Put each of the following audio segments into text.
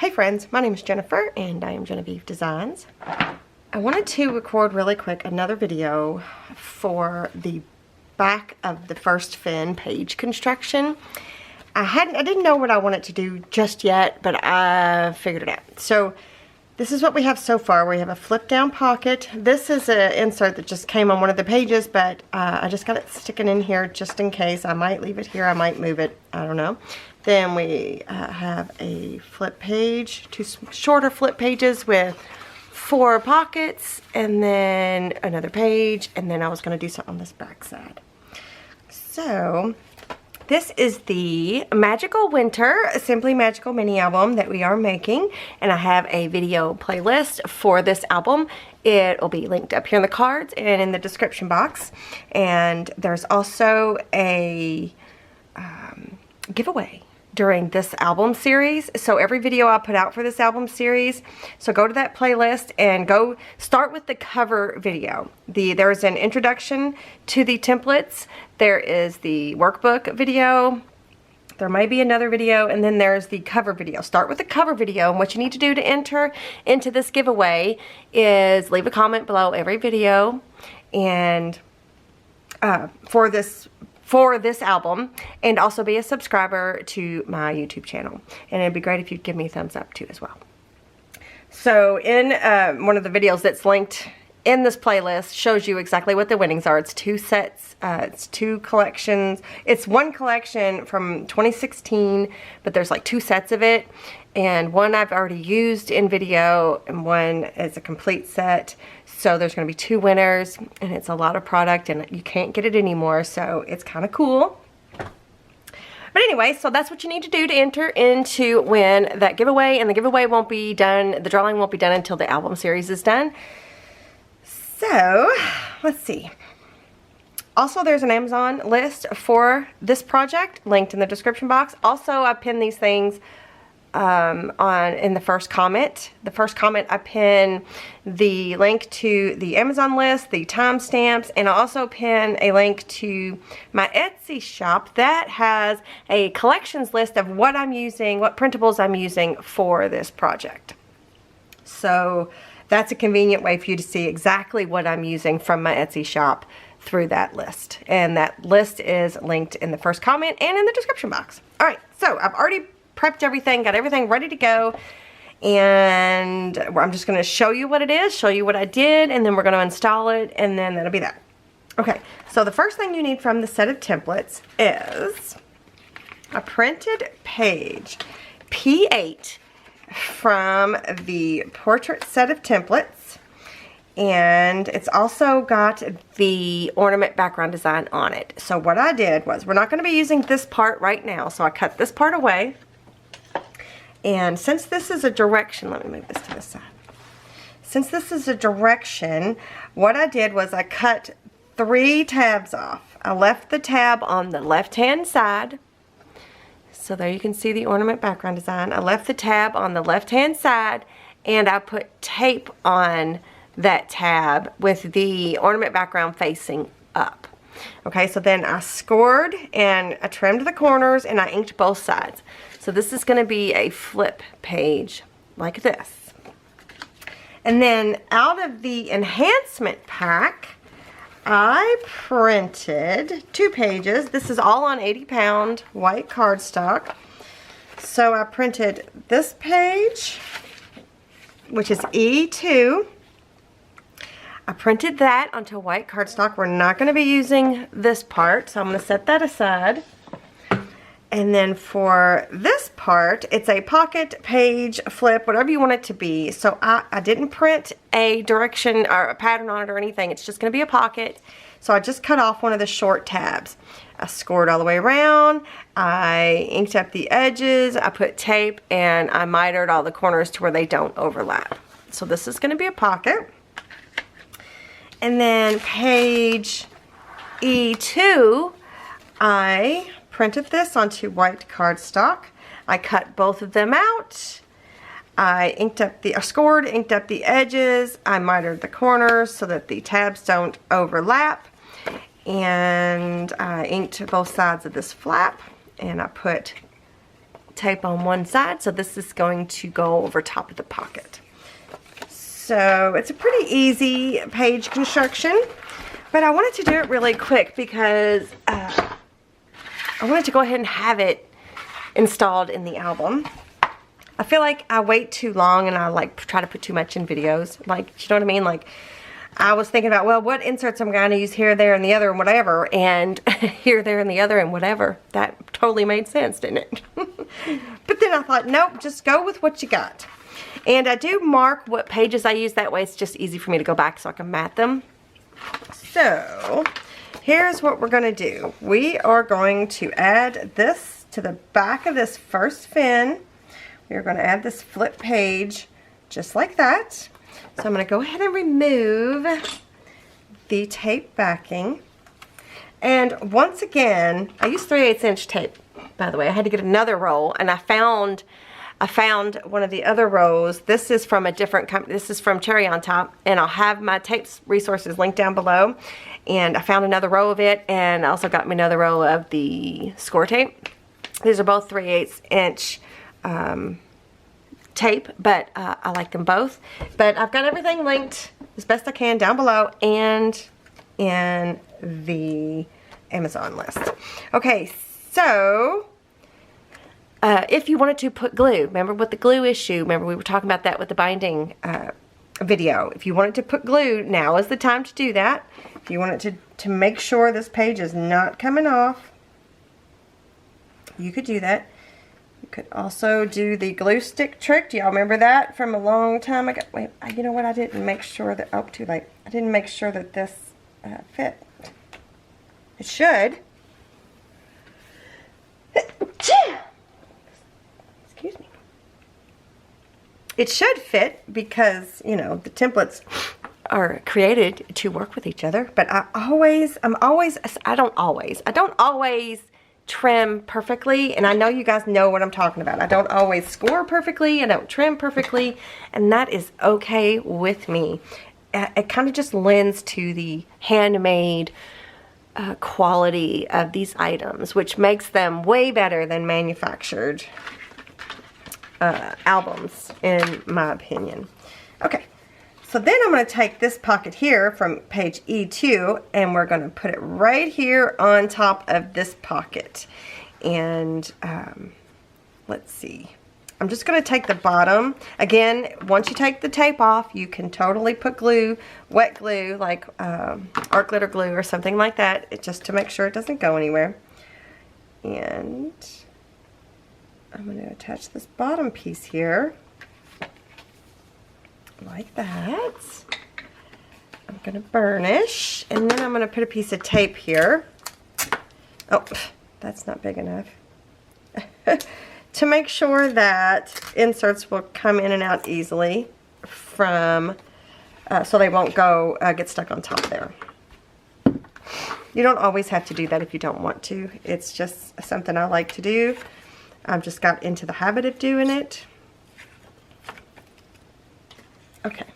Hey friends, my name is Jennifer and I am Genevieve Designs. I wanted to record really quick another video for the back of the first fin page construction. I didn't know what I wanted to do just yet, but I figured it out. So this is what we have so far. We have a flip down pocket. This is an insert that just came on one of the pages, but I just got it sticking in here just in case. I might leave it here, I might move it, I don't know. Then we have a flip page, two shorter flip pages with 4 pockets, and then another page, and then I was going to do something on this back side. So this is the Magical Winter Simply Magical mini album that we are making, and I have a video playlist for this album. It will be linked up here in the cards and in the description box, and there's also a giveaway during this album series. So every video I put out for this album series, so go to that playlist and go start with the cover video. There's an introduction to the templates, there is the workbook video, there may be another video, and then there's the cover video. Start with the cover video, and what you need to do to enter into this giveaway is leave a comment below every video and for this album, and also be a subscriber to my YouTube channel. And it'd be great if you'd give me a thumbs up too as well. So in one of the videos that's linked in this playlist shows you exactly what the winnings are. It's 2 sets, it's 2 collections. It's one collection from 2016, but there's like 2 sets of it. And one I've already used in video, and one is a complete set. So there's going to be 2 winners, and it's a lot of product, and you can't get it anymore, so it's kind of cool. But anyway, so that's what you need to do to enter into win that giveaway, and the giveaway won't be done, the drawing won't be done until the album series is done. So, let's see. Also, there's an Amazon list for this project, linked in the description box. Also, I pinned these things in the first comment. The first comment, I pin the link to the Amazon list, the timestamps, and I also pin a link to my Etsy shop that has a collections list of what I'm using, what printables I'm using for this project. So that's a convenient way for you to see exactly what I'm using from my Etsy shop through that list. And that list is linked in the first comment and in the description box. Alright, so I've already prepped everything, got everything ready to go, and I'm just going to show you what it is, show you what I did, and then we're going to install it, and then that'll be that. Okay, so the first thing you need from the set of templates is a printed page, P8, from the portrait set of templates, and it's also got the ornament background design on it. So what I did was, we're not going to be using this part right now, so I cut this part away. And since this is a direction, let me move this to the side. Since this is a direction, what I did was I cut 3 tabs off. I left the tab on the left-hand side. So there you can see the ornament background design. I left the tab on the left-hand side, and I put tape on that tab with the ornament background facing up. Okay, so then I scored and I trimmed the corners and I inked both sides. So this is going to be a flip page like this. And then out of the enhancement pack, I printed 2 pages. This is all on 80-pound white cardstock. So I printed this page, which is E2. I printed that onto white cardstock. We're not going to be using this part, so I'm going to set that aside. And then for this part, it's a pocket, page, flip, whatever you want it to be. So I didn't print a direction or a pattern on it or anything. It's just going to be a pocket. So I just cut off one of the short tabs. I scored all the way around. I inked up the edges. I put tape, and I mitered all the corners to where they don't overlap. So this is going to be a pocket. And then page E2, I printed this onto white cardstock. I cut both of them out. I scored, inked up the edges. I mitered the corners so that the tabs don't overlap. And I inked both sides of this flap. And I put tape on one side, so this is going to go over top of the pocket. So it's a pretty easy page construction, but I wanted to do it really quick because I wanted to go ahead and have it installed in the album. I feel like I wait too long and I like try to put too much in videos. Like, you know what I mean? Like, I was thinking about, well, what inserts I'm going to use here, there, and the other, and whatever. And here, there, and the other, and whatever. That totally made sense, didn't it? But then I thought, nope, just go with what you got. And I do mark what pages I use. That way it's just easy for me to go back so I can mat them. So, here's what we're going to do. We are going to add this to the back of this first fin. We're going to add this flip page just like that. So I'm going to go ahead and remove the tape backing. And once again, I used 3/8 inch tape, by the way. I had to get another roll, and I found one of the other rolls. This is from a different company. This is from Cherry on Top, and I'll have my tape resources linked down below. And I found another roll of it, and I also got me another roll of the score tape. These are both 3/8 inch tape, but I like them both. But I've got everything linked as best I can down below and in the Amazon list. Okay, so if you wanted to put glue, remember with the glue issue, remember we were talking about that with the binding video. If you wanted to put glue, now is the time to do that. If you wanted to make sure this page is not coming off, you could do that. You could also do the glue stick trick. Do y'all remember that from a long time ago? Wait, you know what? I didn't make sure that, oh, too late. I didn't make sure that this fit. It should. Excuse me. It should fit because, you know, the templates are created to work with each other. But I don't always trim perfectly, and I know you guys know what I'm talking about. I don't always score perfectly, I don't trim perfectly, and that is okay with me. It kind of just lends to the handmade quality of these items, which makes them way better than manufactured albums, in my opinion. Okay, so then I'm going to take this pocket here from page E2, and we're going to put it right here on top of this pocket. And let's see. I'm just going to take the bottom. Again, once you take the tape off, you can totally put glue, wet glue, like art glitter glue or something like that, just to make sure it doesn't go anywhere. And I'm going to attach this bottom piece here. Like that. I'm going to burnish, and then I'm going to put a piece of tape here. Oh, that's not big enough. To make sure that inserts will come in and out easily from, so they won't go get stuck on top there. You don't always have to do that if you don't want to. It's just something I like to do. I've just got into the habit of doing it. Okay,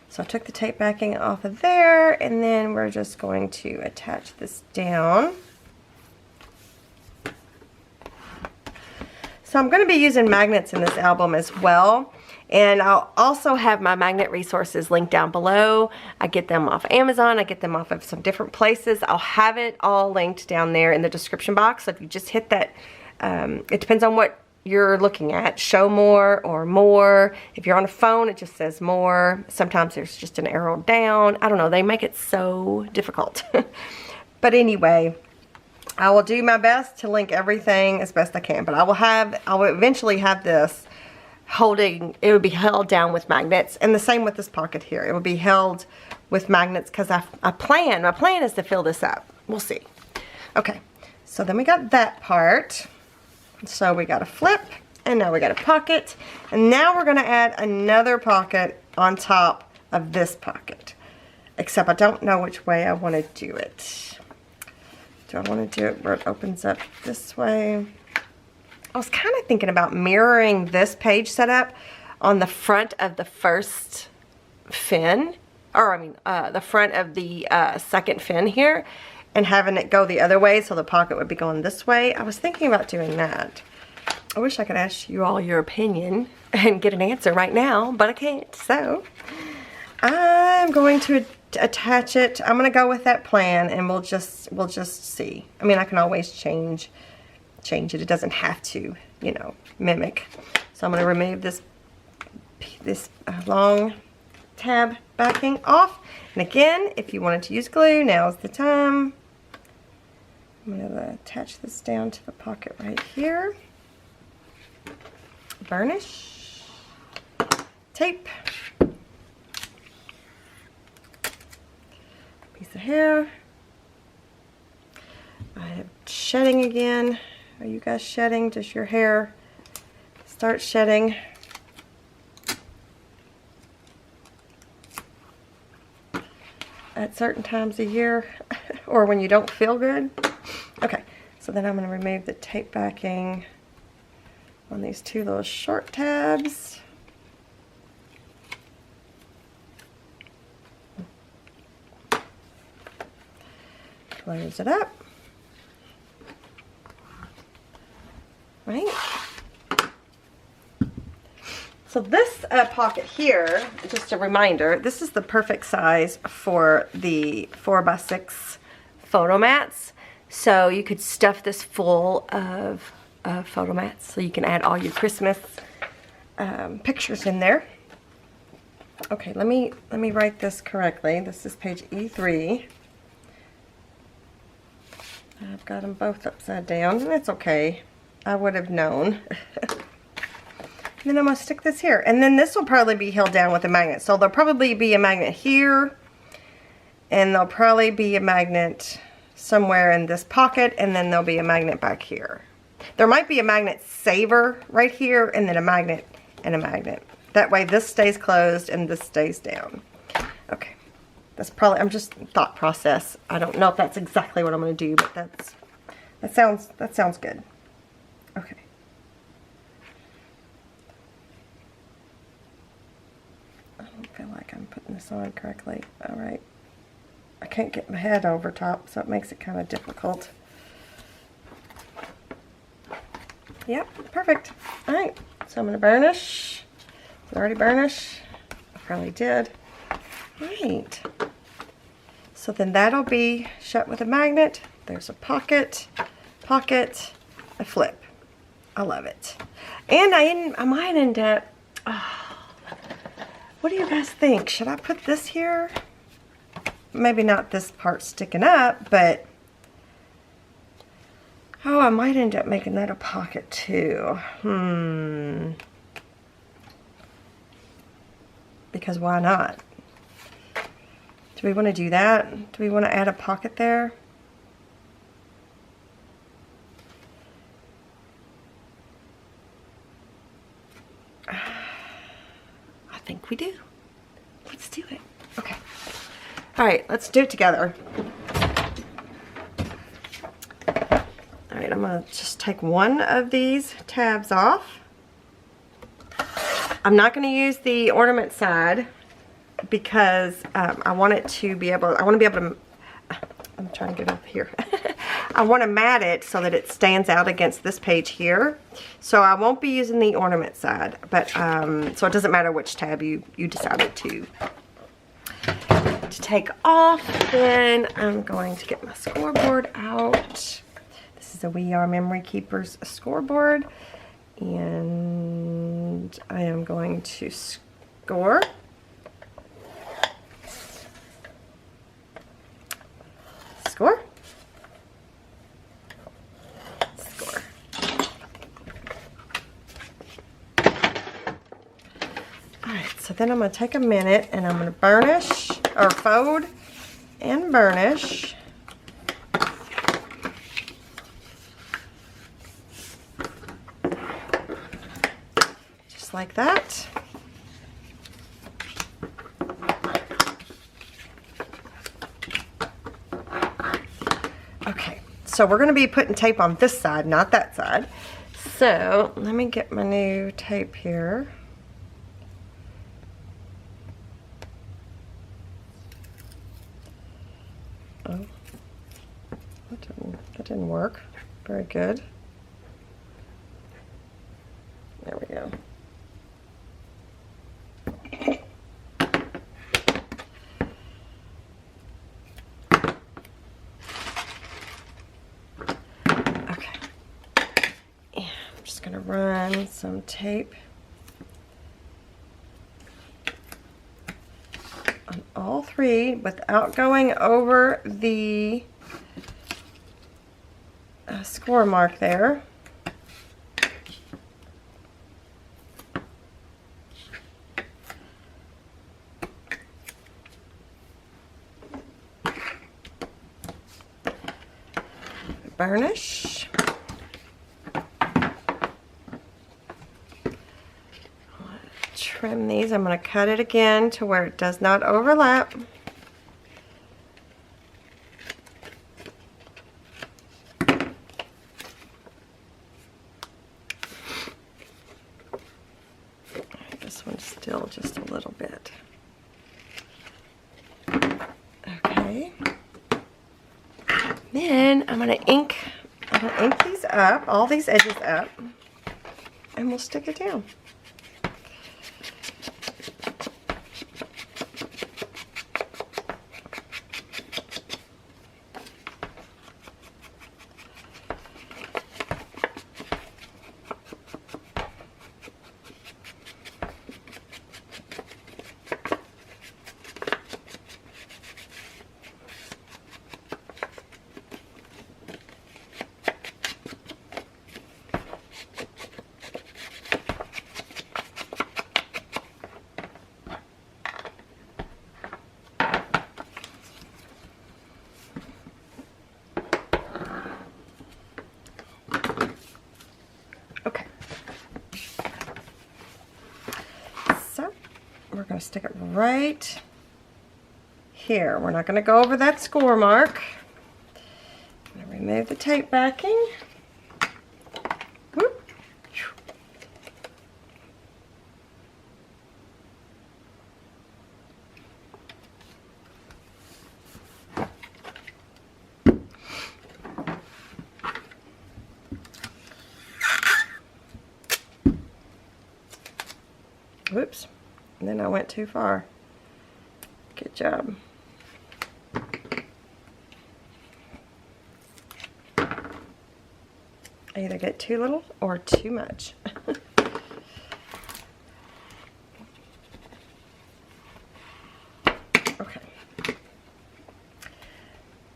so I took the tape backing off of there, and then we're just going to attach this down. So I'm going to be using magnets in this album as well, and I'll also have my magnet resources linked down below. I get them off Amazon, I get them off of some different places. I'll have it all linked down there in the description box, so if you just hit that, it depends on what you're looking at, show more or more. If you're on a phone, it just says more. Sometimes there's just an arrow down. I don't know, they make it so difficult. But anyway, I will do my best to link everything as best I can, but I will eventually have this holding, it would be held down with magnets, and the same with this pocket here. It will be held with magnets because my plan is to fill this up. We'll see. Okay, so then we got that part. So we got a flip, and now we got a pocket, and now we're going to add another pocket on top of this pocket, except I don't know which way I want to do it. Do I want to do it where it opens up this way? I was kind of thinking about mirroring this page setup on the front of the first fin, or I mean the front of the second fin here, and having it go the other way so the pocket would be going this way. I was thinking about doing that. I wish I could ask you all your opinion and get an answer right now, but I can't. So I'm going to attach it. I'm going to go with that plan, and we'll just see. I mean, I can always change it. It doesn't have to, you know, mimic. So I'm going to remove this long tab backing off. And again, if you wanted to use glue, now's the time. I'm going to attach this down to the pocket right here. Burnish, tape, piece of hair. I have shedding again. Are you guys shedding? Does your hair start shedding? At certain times of year or when you don't feel good? Okay, so then I'm going to remove the tape backing on these two little short tabs. Close it up. Right. So this pocket here, just a reminder, this is the perfect size for the 4x6 photo mats. So you could stuff this full of photo mats, so you can add all your Christmas pictures in there. Okay, let me write this correctly. This is page E3. I've got them both upside down, and that's okay. I would have known. And then I'm going to stick this here. And then this will probably be held down with a magnet. So there'll probably be a magnet here. And there'll probably be a magnet somewhere in this pocket. And then there'll be a magnet back here. There might be a magnet saver right here. And then a magnet and a magnet. That way this stays closed and this stays down. Okay. That's probably, I'm just thought process. I don't know if that's exactly what I'm going to do. But that sounds good. Okay. I don't feel like I'm putting this on correctly. Alright. I can't get my head over top, so it makes it kind of difficult. Yep, perfect. Alright, so I'm going to burnish. Did I already burnish? I probably did. Right. So then that'll be shut with a magnet. There's a pocket, a flip. I love it. And I might end up... what do you guys think? Should I put this here? Maybe not this part sticking up, but... oh, I might end up making that a pocket too. Because why not? Do we want to do that? Do we want to add a pocket there? I think we do. Let's do it. Okay. Alright, let's do it together. Alright, I'm going to just take one of these tabs off. I'm not going to use the ornament side because I want it to be able, I want to be able to, I'm trying to get up here. I want to mat it so that it stands out against this page here. So I won't be using the ornament side, but so it doesn't matter which tab you decided to take off. Then I'm going to get my scoreboard out. This is a We Are Memory Keepers scoreboard, and I am going to score. Score. Score. Alright, so then I'm going to take a minute and I'm going to burnish, or fold and burnish. Just like that. Okay, so we're going to be putting tape on this side, not that side. So let me get my new tape here. Oh, that didn't work very good. run some tape on all three without going over the score mark there. Burnish. Trim these. I'm going to cut it again to where it does not overlap. This one's still just a little bit. Okay. Then I'm going to ink these up, all these edges up, and we'll stick it down. We're going to stick it right here. We're not going to go over that score mark. I'm going to remove the tape backing. Whoop. Whoops. And then I went too far. Good job. I either get too little or too much. Okay.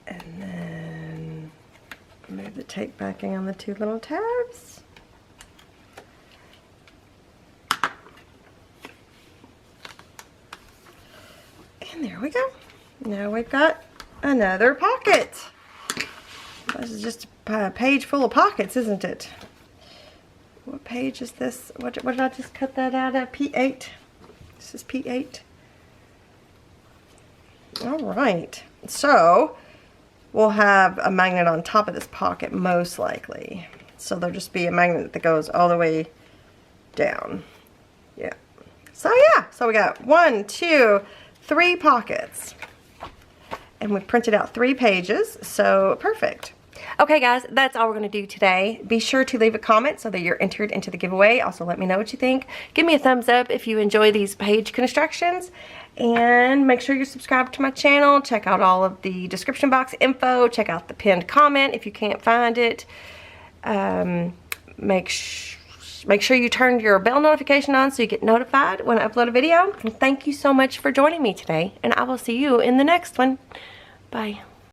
And then move the tape backing on the two little tabs. And there we go. Now we've got another pocket. This is just a page full of pockets, isn't it? What page is this? What did I just cut that out of? P8. This is P8. All right. So we'll have a magnet on top of this pocket, most likely. So there'll just be a magnet that goes all the way down. Yeah. So yeah. So we got 1, 2, 3 pockets, and we printed out 3 pages, so perfect. Okay guys, that's all we're going to do today. Be sure to leave a comment so that you're entered into the giveaway. Also let me know what you think. Give me a thumbs up if you enjoy these page constructions, and make sure you're subscribed to my channel. Check out all of the description box info. Check out the pinned comment if you can't find it. Make sure you turn your bell notification on so you get notified when I upload a video. And thank you so much for joining me today, and I will see you in the next one. Bye.